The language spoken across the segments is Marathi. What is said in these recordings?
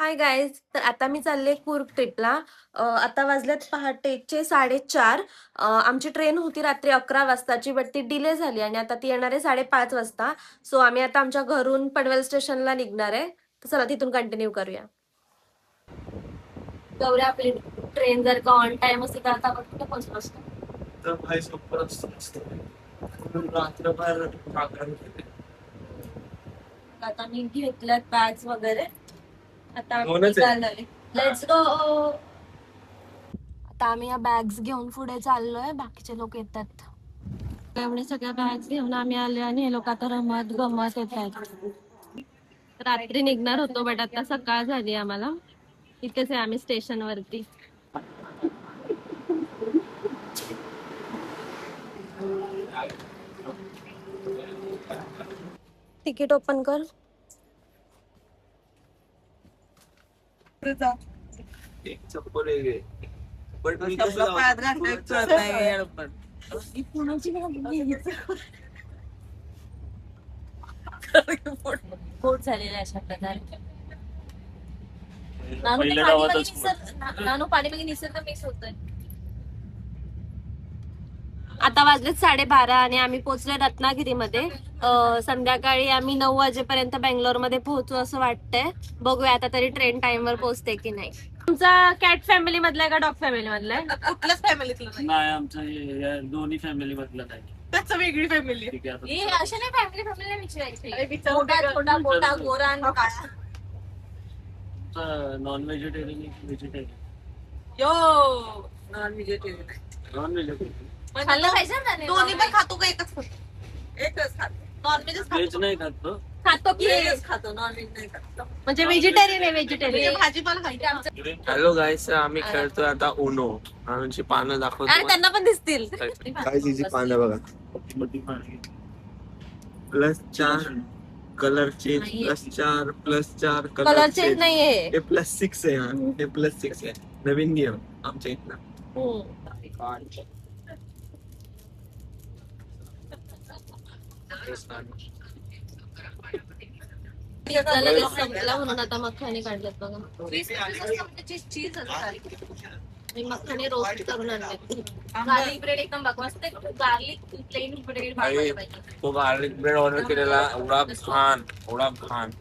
Hi guys. तर आता मी चालले कूर्ग ट्रिपला. आता वाजलेत पहाटेचे 4:30. आमची ट्रेन होती रात्री 11 वाजताची, बट ती डिले झाली आणि आता ती येणार आहे 5:30 वाजता. सो आम्ही आता आमच्या घरून पनवेल स्टेशनला निघणार आहे. तर चला तिथून कंटिन्यू करूया. गौरी, आपली ट्रेन जर का ऑन टाइम असते तर आता आपण कुठे पोहोचलो असतो? तर भाई सोपं असतं. रात्रभर आता मी घेतल्यात बॅग्स वगैरे. आता होणच आहे. Let's go. आता आम्ही या बॅग्स घेऊन पुढे चाललोय. बाकीचे लोक येतात. एवढे सगळ्या बॅग्स घेऊन आम्ही आले आणि हे लोक आता रमत गमत येत आहेत. रात्री निघणार होतो बट आता सकाळ झाली आम्हाला. इथेच आहे आम्ही स्टेशन वरती. तिकीट ओपन कर. एक चप्पल आहे पण मी बोट झालेला अशा प्रकारे. पाणी मागे निसर्ग मिक्स होतोय. आता वाजलेत 12:30 आणि आम्ही पोहोचलोय रत्नागिरीमध्ये. संध्याकाळी आम्ही 9 वाजेपर्यंत बेंगलोर मध्ये पोहोचू असं वाटतंय. बघूया आता तरी ट्रेन टाइम वर पोहोचते की नाही. तुमचा कॅट फॅमिली मधला आहे का डॉग फॅमिली मधला आहे? कुठल्याच फॅमिलीतलं नाही, आमचं दोन्ही फॅमिली मधलं नाही. त्याच वेगळी फॅमिली. अशा नाही फॅमिली विचारायची. मोठा गोरा आणि काळा. Non vegetarian vegetarian. यो नॉन व्हेजिटेरियन. नॉन व्हेजिटेरियन खाल्लं पाहिजे ना त्याने. दोन्ही पण खातो का एकच खातो? एकच खातो. नॉन व्हेजच व्हेज खातो. नाही खात तो. खातो की व्हेजच खातो, नॉन व्हेज नाही खातो. म्हणजे व्हेजिटेरियन आहे. व्हेजिटेरियन भाजीपाला खायची आमचं. हॅलो गाईस, आम्ही खेळतोय आता ओनो. आमची पानं आणि दाखवतो. त्यांना पण दिसतील. काय तिची पानं बघा. +4 कलर चेंज, +4 कलर चेंज नाहीये. हे +6 आहे. हे +6 आहे. नवीन नियम आमच्या इथला. संपला म्हणून आता मखाने काढलेत बघा. चीज मी मखाने रोस्ट करून आणले. गार्लिक ब्रेड एकदम बकवास. गार्लिक प्लेन ब्रेड पाहिजे. तो गार्लिक ब्रेड ऑर्डर केलेला. एवढा खान.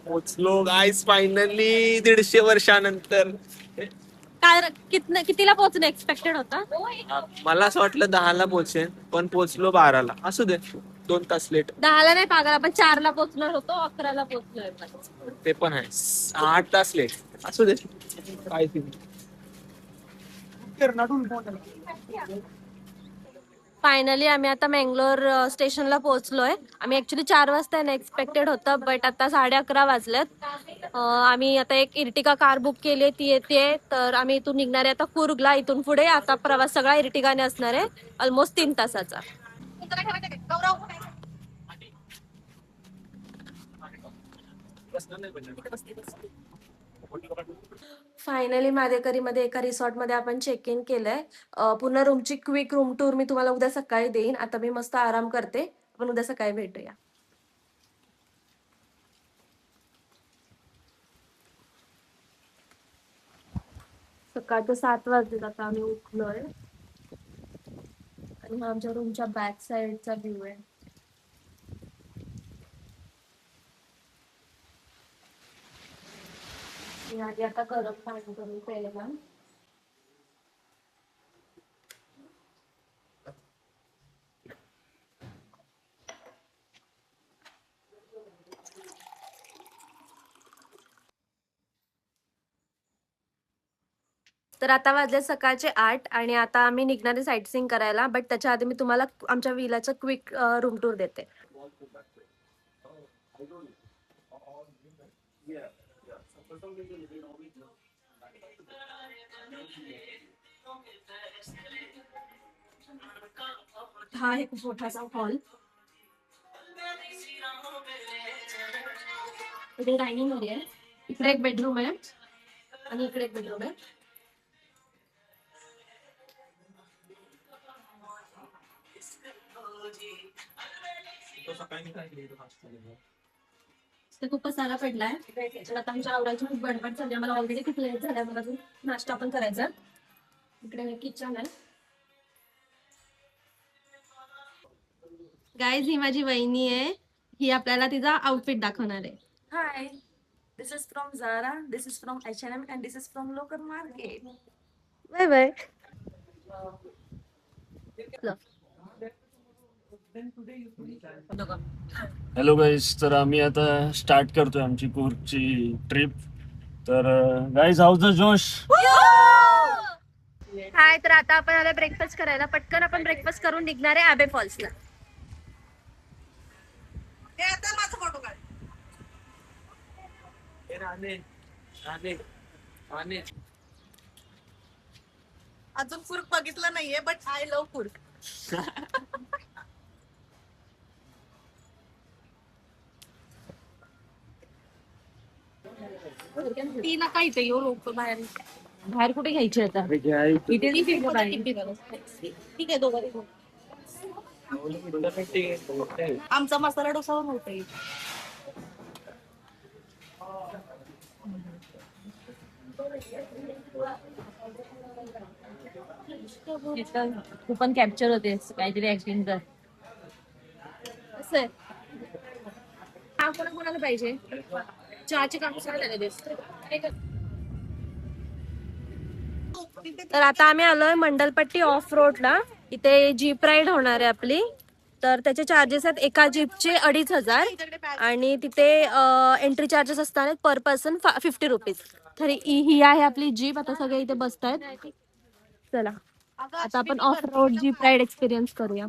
पोचलो गाईस फायनली 150 वर्षानंतर. कितीला पोहोचणं एक्सपेक्टेड होता? मला असं वाटलं 10ला पोचेन, पण पोचलो 12ला. असू दे, 2 तास लेट. 10ला नाही पागल, आपण 4ला पोहोचणार होतो. 11ला पोहोचलोय. ते पण आहे 8 तास लेट. असू दे, काय फायनली आम्ही आता मंगलोर स्टेशनला पोहोचलोय. आम्ही ऍक्च्युली 4 वाजता एक्सपेक्टेड होतं, बट आता 11:30 वाजलेत. आम्ही आता एक इर्टिगा कार बुक केली, ती येते. तर आम्ही इथून निघणार आहे आता कूर्गला. इथून पुढे आता प्रवास सगळा इर्टिगाने असणार आहे, ऑलमोस्ट 3 तासाचा. फायनली मादेकरीमध्ये एका रिसॉर्टमध्ये आपण चेक इन केलंय. पुन्हा रूमची क्विक रूम टूर मी तुम्हाला उद्या सकाळी देईन. आता मी मस्त आराम करते. आपण उद्या सकाळी भेटूया. सकाळचं 7 वाजले. आता आम्ही उठलोय आणि हा आमच्या रूमच्या बॅक साइडचा व्ह्यू आहे. मी आधी आता गरम पाणी करून प्यायला. तर आता वाजले सकाळचे 8 आणि आता आम्ही निघणारे साईटसीइंग करायला. बट त्याच्या आधी मी तुम्हाला आमच्या विलाचं क्विक रूम टूर देते. हा एक मोठासा हॉल. इकडे डायनिंग एरिया आहे. इकडे एक बेडरूम आहे आणि इकडे एक बेडरूम आहे. ते खूप पसारा पडलाय. आता आमच्या आवडायची खूप गडबड झाली. आम्हाला ऑलरेडी खूप लेट झालाय. मला अजून नाश्ता पण करायचा. इकडे किचन आहे. गाईज ही माझी वहिनी आहे. ही आपल्याला तिचा आउटफिट दाखवणार आहे. Hi, this is from Zara, this is from H&M, and this is from local market. Bye bye. Hello guys, तर आम्ही आता स्टार्ट करतोय आमची कूर्गची ट्रिप. तर गाईज, हाऊज द जोश. हाय, तर आता आपण आलोय ब्रेकफास्ट करायला. पटकन आपण ब्रेकफास्ट करून निघणार आहे ॲबे फॉल्सला. हे आता माझा फोटो काढ. अजून कुर्क बघितलं नाहीये, बट आय लव्ह कुर्क. ती नका इथे येऊ. लोक बाहेर बाहेर कुठे घ्यायची आता. इथे ठीक आहे. दोघं आमचा मसाला डोसा होता. तू पण कॅप्चर होतेस. काहीतरी ऍक्टिंग कर. असं आहे. हा कोणाला पाहिजे. चहाचे काम तर आता आम्ही आलोय मंडलपट्टी ऑफ रोडला. इथे जीप राईड होणार आहे आपली. तर त्याचे चार्जेस आहेत एका जीपचे 2500 आणि तिथे एंट्री चार्जेस असतात पर पर्सन 50 रुपीज. तर ही आहे आपली जीप. आता सगळे इथे बसतायत. चला आता आपण of road jeep ride experience करूया.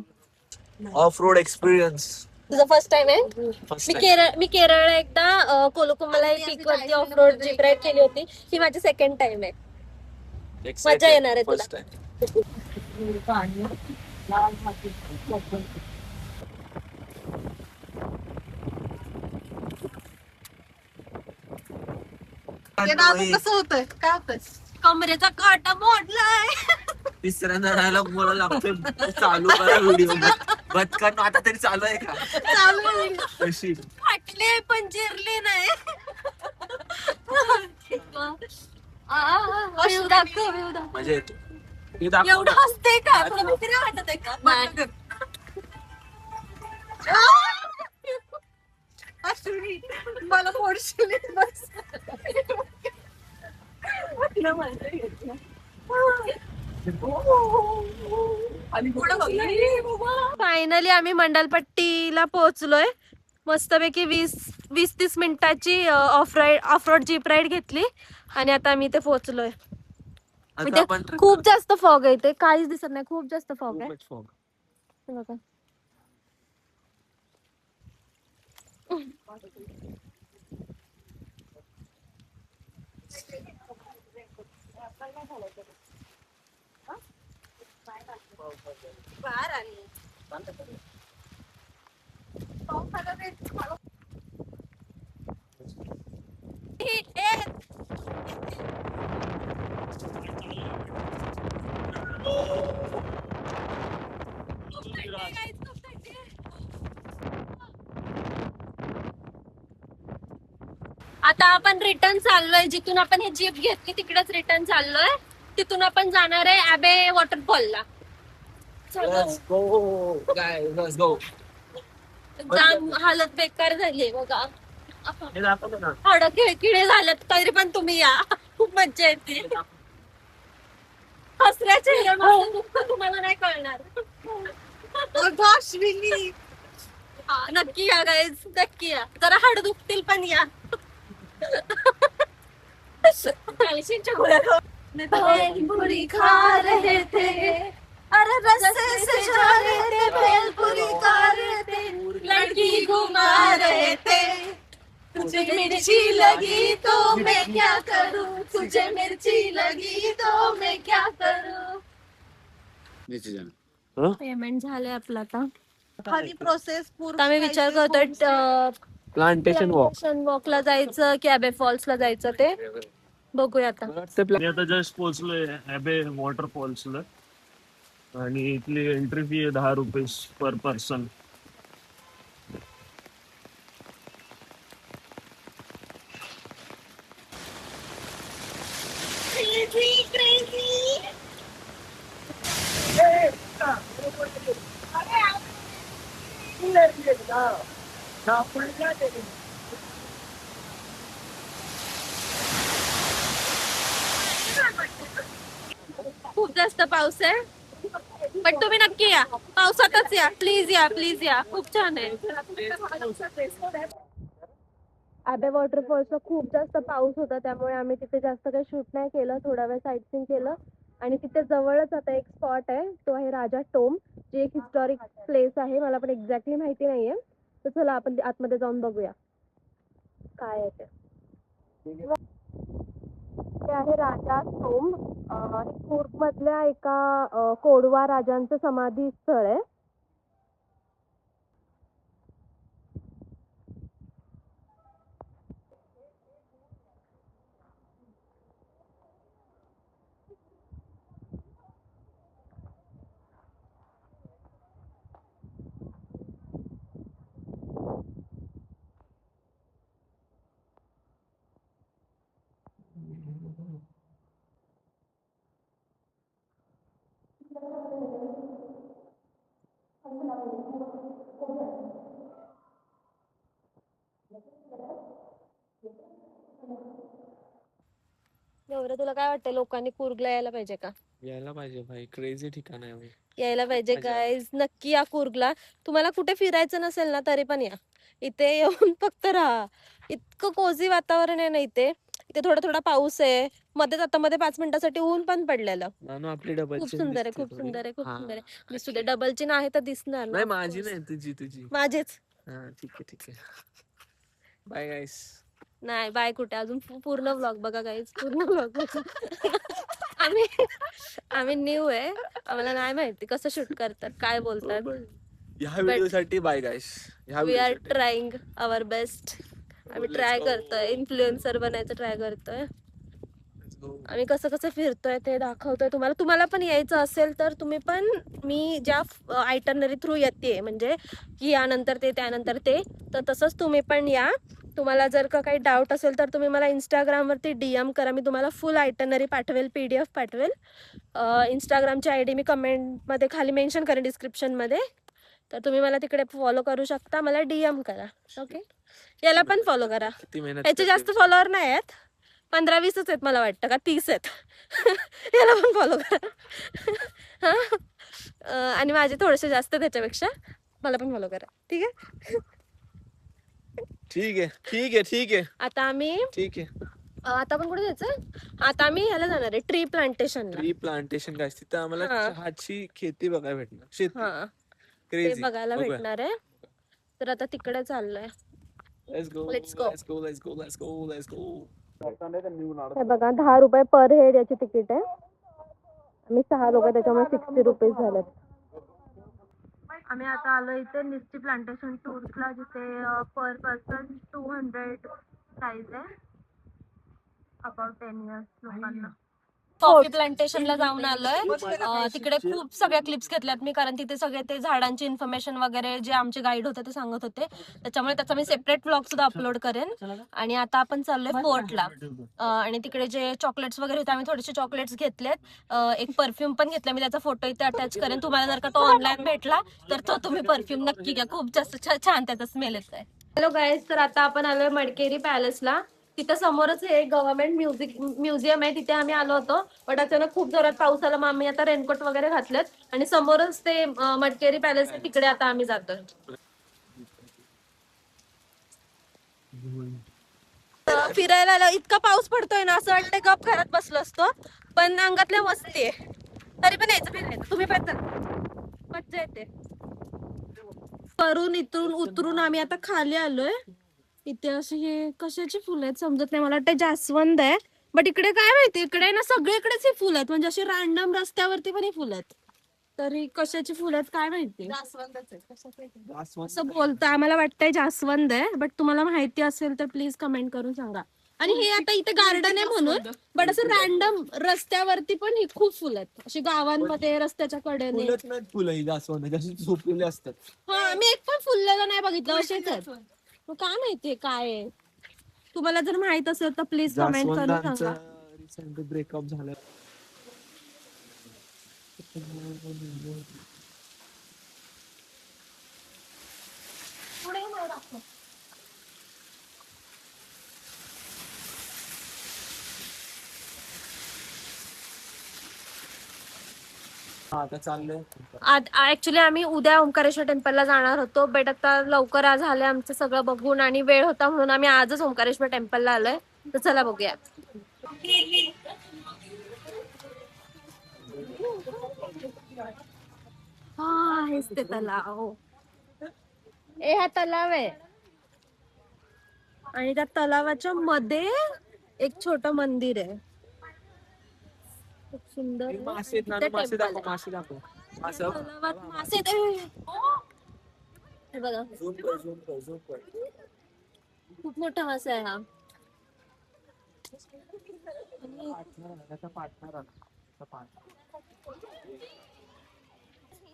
ऑफ रोड एक्सपिरियन्स तुझा फर्स्ट टाइम आहे. फर्स्ट मी केरळला एकदा कोलुकुमला पीक वरती ऑफ रोड जीप राईड केली होती. ही माझी सेकंड टाइम आहे. मजा येणार आहे तुला. कसं होतंय, काय होतंय? कमरेचा काटा मोडलाय. तिसऱ्यांदा राहायला मला लागतोय चालू करा व्हिडिओ. बंद कर ना, आता तरी चालू आहे का? कशी फाटले पण जिरले नाही. मजा येते. एवढं हसते का? तुला भीती नाही वाटत आहे का? अश्विनी, मला मोडशील बस. फायनली आम्ही मंडलपट्टीला पोहोचलोय. मस्तपैकी 20-30 मिनिटाची ऑफ रोड जीप राईड घेतली आणि आता आम्ही इथे पोहोचलोय. आता आपण खूप जास्त फॉग आहे इथे. काहीच दिसत नाही. खूप जास्त फॉग आहे. खूपच fog. हे बघा. आता आपण रिटर्न चाललोय. जिथून आपण हे जीप घेतली तिकडेच रिटर्न चाललोय. तिथून आपण जाणार आहे ॲबे वॉटरफॉलला. Let's go, guys, let's go. जाम हालत बेकार झाली बघा. हे दाखवतो ना. हाड खिळखिळे झाल्यात तरी पण तुम्ही या. खूप मज्जा येते. हसऱ्याचे दुःख तुम्हाला नाही कळणार. अश्विनी, नक्की या गाईज. नक्की या. जरा हाड दुखतील पण या. कॅल्शियमच्या गोळ्या भेलपुरी खा रहे थे. अरे रस्ते से जा रहे थे. भेलपुरी खा रहे थे. लड़की घुमा रहे थे. तुझे मिर्ची लगी तो मैं क्या करूं. तुझे मिर्ची लगी तो मैं क्या करूं. पेमेंट झालंय आपलं आता. खाली प्रोसेस आता आम्ही विचार करतोय प्लांटेशन वॉक. वॉकला जायचं की ॲबे फॉल्सला जायचं ते बघूया आता. मी आता जस्ट पोहोचलोय ॲबे वॉटरफॉल्सला आणि इथली एंट्री फी आहे 10 रुपीज पर पर्सन. खूप जास्त पाऊस आहे, पण तुम्ही नक्की या, पावसातच या, प्लीज या, प्लीज या, खूप छान आहे. आबे वॉटरफॉल्सला खूप जास्त पाऊस होता, त्यामुळे आम्ही तिथे जास्त काही शूट नाही केलं, थोडा वेळ साईट सीइंग केलं. आणि तिथे जवळच आता एक स्पॉट आहे, तो आहे राजा टोम, जी एक हिस्टॉरिक प्लेस आहे, मला पण एक्झॅक्टली माहिती नाहीये. तर चला आपण आतमध्ये जाऊन बघूया काय आहे ते. ते आहे राजा टोम, हे कूर्ग मधल्या एका कोडवा राजांचं समाधी स्थळ आहे. गौरव, तुला काय वाटतं, लोकांनी कूर्गला यायला पाहिजे का? यायला पाहिजे भाई, क्रेझी ठिकाण आहे भाई. यायला पाहिजे मजा गाईज, नक्की या कूर्गला. तुम्हाला कुठे फिरायचं नसेल ना तरी पण या, इथे येऊन फक्त राहा. इतकं कोझी वातावरण आहे ना इथे. इथे थोडा थोडा पाऊस आहे, मध्ये आता मध्ये 5 मिनिटासाठी ऊन पण पडलेलं. नानू आपली डबल खूप सुंदर आहे, खूप सुंदर आहे, खूप सुंदर आहे. दिसू दे, डबलची नाही तर दिसणार ना, नाही, of माझी course. नाही, तुझी तुझी. माझेच. हा ठीक आहे ठीक आहे. बाय गाईस. नाही बाय कुठे, अजून पूर्ण ब्लॉग बघा गाईज, पूर्ण ब्लॉग बघा. आम्ही आम्ही न्यू आहे, आम्हाला नाही माहिती कसं शूट करतात, काय बोलतात. ह्या व्हिडिओ साठी बाय गाईस. ह्या we are video trying our best. आम्ही ट्राय करतोय, इन्फ्लुएन्सर बनायचं ट्राय करतोय. आम्ही कसं कसं फिरतोय ते दाखवतोय तुम्हाला. तुम्हाला पण यायचं असेल तर तुम्ही पण, मी ज्या आयटनरी थ्रू येते, म्हणजे की यानंतर ते त्यानंतर ते, तर तसंच तुम्ही पण या. तुम्हाला जर का काही डाऊट असेल तर तुम्ही मला इंस्टाग्रामवरती DM करा, मी तुम्हाला फुल आयटनरी पाठवेल, PDF पाठवेल. इंस्टाग्रामची ID मी कमेंटमध्ये खाली मेन्शन करेन, डिस्क्रिप्शनमध्ये. तर तुम्ही मला तिकडे फॉलो करू शकता, मला DM करा. ओके, याला पण फॉलो करा. किती मेहनत याचे करते. जास्त फॉलोअर नाही आहेत, 15-20च आहेत मला वाटतं, का 30 आहेत. याला पण फॉलो करा. आणि माझे थोडेसे जास्त त्याच्यापेक्षा, मला पण फॉलो करा, ठीक आहे. ठीक आहे ठीक आहे ठीक आहे आता आम्ही ठीक आहे. आता आपण कुठे जायचं, आता आम्ही ह्याला जाणार आहे, ट्री प्लांटेशनला. ट्री प्लांटेशन काय तिथं आम्हाला हा. चहाची खेती बघायला भेटणार, शेती. हा, ते क्रेझी. बघायला भेटणार आहे. तर आता तिकडे चाललोय. Let's go Let's go. Let's go let's go let's go let's go. हे बघा, 10 रुपये पर हेड याची तिकीट आहे. आम्ही 6 लोक, त्याच्यामुळे 60 रुपीज झालेत. आम्ही आता आलो इथे निस्टी प्लांटेशन टूर्सला, जिथे पर पर्सन 200 प्राइस आहे, अबाउट 10 इयर्स लोकांना. कॉफी प्लांटेशनला जाऊन आलोय. तिकडे खूप सगळ्या क्लिप्स घेतल्यात मी, कारण तिथे सगळे ते झाडांची इन्फॉर्मेशन वगैरे जे आमचे गाईड होते ते सांगत होते, त्याच्यामुळे त्याचा मी सेपरेट व्लॉग सुद्धा अपलोड करेन. आणि आता आपण चाललोय फोर्टला, आणि तिकडे जे चॉकलेट्स वगैरे होते, आम्ही थोडेसे चॉकलेट्स घेतलेत. एक परफ्यूम पण घेतला मी, त्याचा फोटो इथे अटॅच करेन. तुम्हाला जर का तो ऑनलाईन भेटला तर तो तुम्ही परफ्यूम नक्की घ्या, खूप जास्त छान त्याचा स्मेल येत आहे. हॅलो गाईज, तर आता आपण आलोय मडकेरी पॅलेसला. तिथं समोरच हे गव्हर्नमेंट म्युझियम आहे, तिथे आम्ही आलो होतो. पण अचानक खूप जोरात पाऊस आला, मग आम्ही आता रेनकोट वगैरे घातलेत, आणि समोरच ते मडकेरी पॅलेस आहे, तिकडे आता आम्ही जातोय. फिरायला आलो, इतका पाऊस पडतोय ना, असं वाटतंय गप घरात बसलो असतो, पण अंगातल्या मस्ती आहे, तरी पण यायचं फिरायचं. तुम्ही पण चला, मज्जा येते. वरून इथून उतरून आम्ही आता खाली आलोय. इथे असे हे कशाची फुलं आहेत समजत नाही, मला वाटतं जास्वंद आहे, बट इकडे काय माहिती, इकडे ना सगळीकडेच ही फुलं आहेत, म्हणजे अशी रॅन्डम रस्त्यावरती पण ही फुलं आहेत. तरी कशाची फुलं आहेत काय माहिती, असं बोलतं, आम्हाला वाटतंय जास्वंद आहे, बट तुम्हाला माहिती असेल तर प्लीज कमेंट करून सांगा. आणि हे आता इथे गार्डन आहे म्हणून, बट असं रॅन्डम रस्त्यावरती पण ही खूप फुलं आहेत, अशी गावांमध्ये रस्त्याच्या कडेने. फुलत नाहीत, फुलं ही जास्वंद जशी झोपलेली असतात. हा, मी एक पण फुललेलं नाही बघितलं, असेच आहेत. मग काय माहितीये काय आहे, तुम्हाला जर माहित असेल तर प्लीज कमेंट करून सांगा. रिसेंट ब्रेकअप झालं. आता चाललंय. ऍक्च्युली आम्ही उद्या ओंकारेश्वर टेम्पलला जाणार होतो, बट आता लवकर आज झाले आमचं सगळं बघून आणि वेळ होता म्हणून आम्ही आजच ओंकारेश्वर टेम्पलला आलोय. तर चला बघूया. हा हेच ते तलाव. हा तलाव आहे आणि त्या तलावाच्या मध्ये एक छोट मंदिर आहे. खूप सुंदर मासे आहेत ना, तिथे मासे टेम्पल दाखव, आहे. मासे दाखव. मासे तलावात मासे हे बघा, झूम कर, झूम कर, झूम कर. खूप मोठा मासा आहे हा.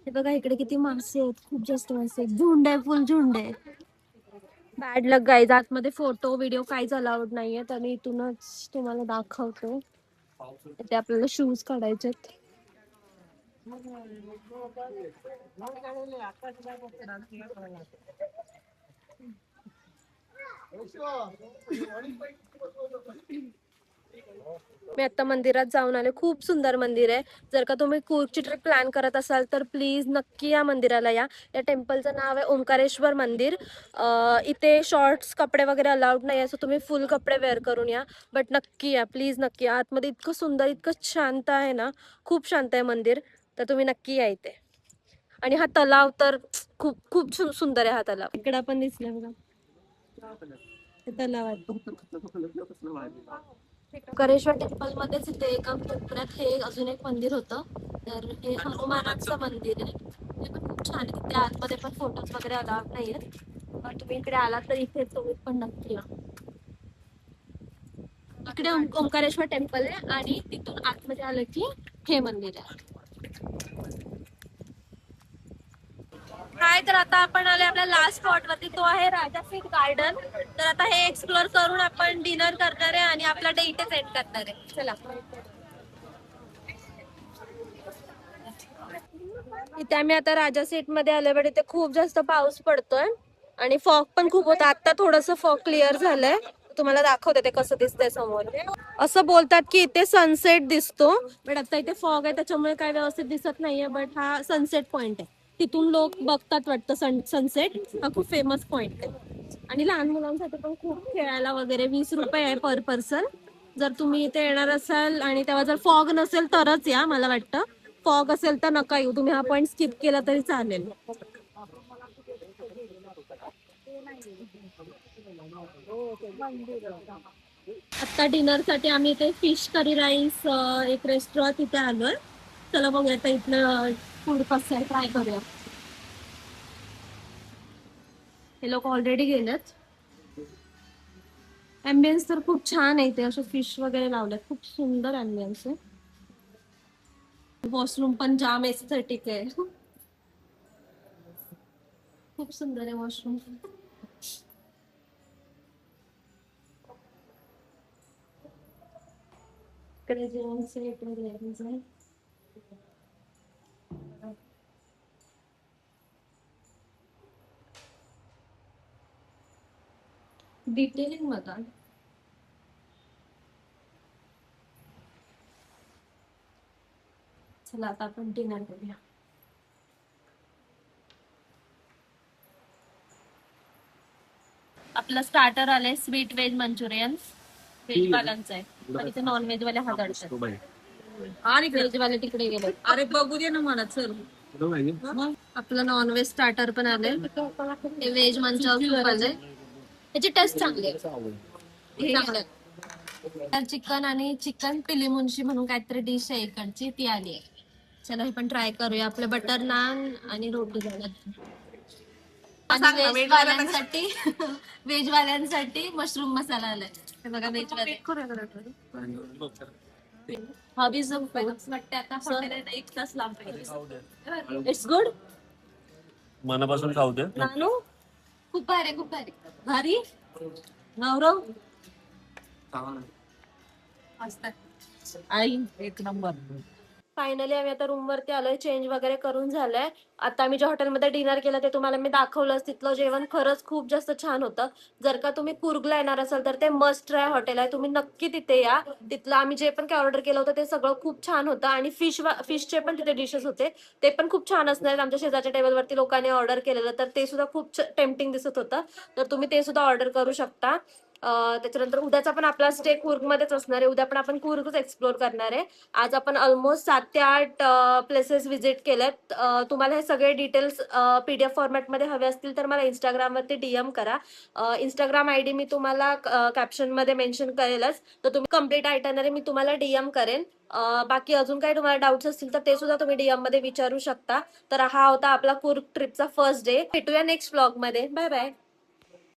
हे बघा इकडे किती मासे आहेत, खूप जास्त मासे आहेत. झुंड आहे, फुल झुंड आहे. बॅड लक गाईज, आतमध्ये फोटो व्हिडिओ काहीच अलाउड नाहीये. तर मी इथूनच तुम्हाला दाखवतो. ते आपल्याला शूज काढायचे. मी आता मंदिरात जाऊन आले. खूप सुंदर मंदिर आहे. जर का तुम्ही कूर्गची ट्रिप प्लॅन करत असाल तर प्लीज नक्की या मंदिराला या. या टेम्पलचं नाव आहे ओंकारेश्वर मंदिर. इथे शॉर्ट्स कपडे वगैरे अलाउड नाही, असं तुम्ही फुल कपडे वेअर करून या. बट नक्की या, प्लीज नक्की या. आतमध्ये इतकं सुंदर, इतकं शांत आहे ना, खूप शांत आहे मंदिर. तर तुम्ही नक्की या इथे. आणि हा तलाव तर खूप खूप सुंदर आहे. हा तलाव इकडे पण दिसला बघा, तलाव आहे. ओंकारेश्वर टेम्पल मध्येच इथे एका कोपऱ्यात हे अजून एक मंदिर होतं. तर हे हनुमानाचं मंदिर आहे. ते पण खूप छान आहे. तिथे आतमध्ये पण फोटोज वगैरे अलाउड नाहीयेत. पण तुम्ही इकडे आलात तर इथे तुम्ही पण नक्की या. इकडे ओंकारेश्वर टेम्पल आहे आणि तिथून आतमध्ये आलं की हे मंदिर आहे. काय तर आता आपण आले आपल्या लास्ट स्पॉट वरती, तो आहे राजा सीट गार्डन. तर आता हे एक्सप्लोर करून आपण डिनर करणार आहे आणि आपला डे इथेच एंड करणार आहे. चला. इथे आम्ही आता राजा सीट मध्ये आले, बट इथे खूप जास्त पाऊस पडतोय आणि फॉग पण खूप होता. आता थोडस फॉग क्लिअर झालंय. तुम्हाला दाखवते ते कसं दिसतंय समोर. असं बोलतात की इथे सनसेट दिसतो, बट आता इथे फॉग आहे त्याच्यामुळे काय व्यवस्थित दिसत नाहीये. बट हा सनसेट पॉइंट आहे. तिथून लोक बघतात वाटतं सनसेट. हा खूप फेमस पॉइंट आहे आणि लहान मुलांसाठी पण खूप खेळायला वगैरे. 20 रुपये आहे पर पर्सन. जर तुम्ही इथे येणार असाल आणि तेव्हा जर फॉग नसेल तरच या. मला वाटतं फॉग असेल तर नका येऊ, तुम्ही हा पॉइंट स्किप केला तरी चालेल. आता डिनर साठी आम्ही इथे फिश करी राईस एक रेस्टॉरंट तिथे आलोय. चला बघूया आता इथलं फूड कसं आहे, ट्राय करूया. हे लोक ऑलरेडी गेलेत. अँबियन्स तर खूप छान आहे. इथे असं फिश वगैरे लावल्यात, खूप सुंदर अँबियन्स आहे. वॉशरूम पण जाम एस्थेटिक आहे. खूप सुंदर आहे वॉशरूम. इकडे जेवणचं इकडे लेडीज आहे. डिटेलिंग बघा. चला आता आपण डिनर करूया. आपलं स्टार्टर आलंय स्वीट व्हेज मंचुरियन. व्हेज वाल्यांचं आहे आणि ते नॉन व्हेज वाले हाताळतात आणि व्हेज वाले तिकडे गेले. अरे बघू दे ना मला, चल. आपलं नॉन व्हेज स्टार्टर पण आले. हे व्हेज मंचुरियन आले. त्याची टेस्ट चांगली आहे. चांगलं आहे. चिकन आणि चिकन पिली मुंशी म्हणून काहीतरी डिश आहे इकडची, ती आली आहे. चला हे पण ट्राय करूया. आपलं बटर नान आणि रोटी झाल्यात. आणि व्हेज वाल्यांसाठी व्हेज वाल्यांसाठी मशरूम मसाला आलाय. हे बघा व्हेज वाले. हॉबीज ऑफ फूड वाटते आता हॉटेल एक तास लागतो. It's good. मनापासून खाऊ दे. नानू खूप भारी, खूप भारी. भारी नवरव आई एक नंबर. फायनली आम्ही आता रूम वरती आलोय, चेंज वगैरे करून झालंय. आता आम्ही ज्या हॉटेलमध्ये डिनर केलं ते तुम्हाला मी दाखवलंच. तिथलं जेवण खरंच खूप जास्त छान होतं. जर का तुम्ही कुर्गला येणार असाल तर ते मस्ट ट्राय हॉटेल आहे, तुम्ही नक्की तिथे या. तिथलं आम्ही जे पण काय ऑर्डर केलं होतं ते सगळं खूप छान होतं आणि फिशचे पण तिथे डिशेस होते, ते पण खूप छान असणार आहेत. आमच्या शेजारच्या टेबलवरती लोकांनी ऑर्डर केलेलं तर ते सुद्धा खूप टेम्पटिंग दिसत होतं, तर तुम्ही ते सुद्धा ऑर्डर करू शकता. त्याच्यानंतर उद्याचा पण आपला स्टे कुर्गमध्येच असणार आहे. उद्या पण आपण कुर्गच एक्सप्लोर करणार आहे. आज आपण ऑलमोस्ट 7 ते 8 प्लेसेस व्हिजिट केलेत. तुम्हाला हे सगळे डिटेल्स PDF फॉर्मॅटमध्ये हवे असतील तर मला इंस्टाग्रामवरती DM करा. इंस्टाग्राम ID मी तुम्हाला कॅप्शनमध्ये मेन्शन करेलच, तर तुम्ही कम्प्लीट आयटनरी मी तुम्हाला DM करेन. बाकी अजून काही तुम्हाला डाऊट्स असतील तर ते सुद्धा तुम्ही DM मध्ये विचारू शकता. तर हा होता आपला कुर्ग ट्रिपचा फर्स्ट डे. भेटूया नेक्स्ट व्लॉग मध्ये. Bye bye.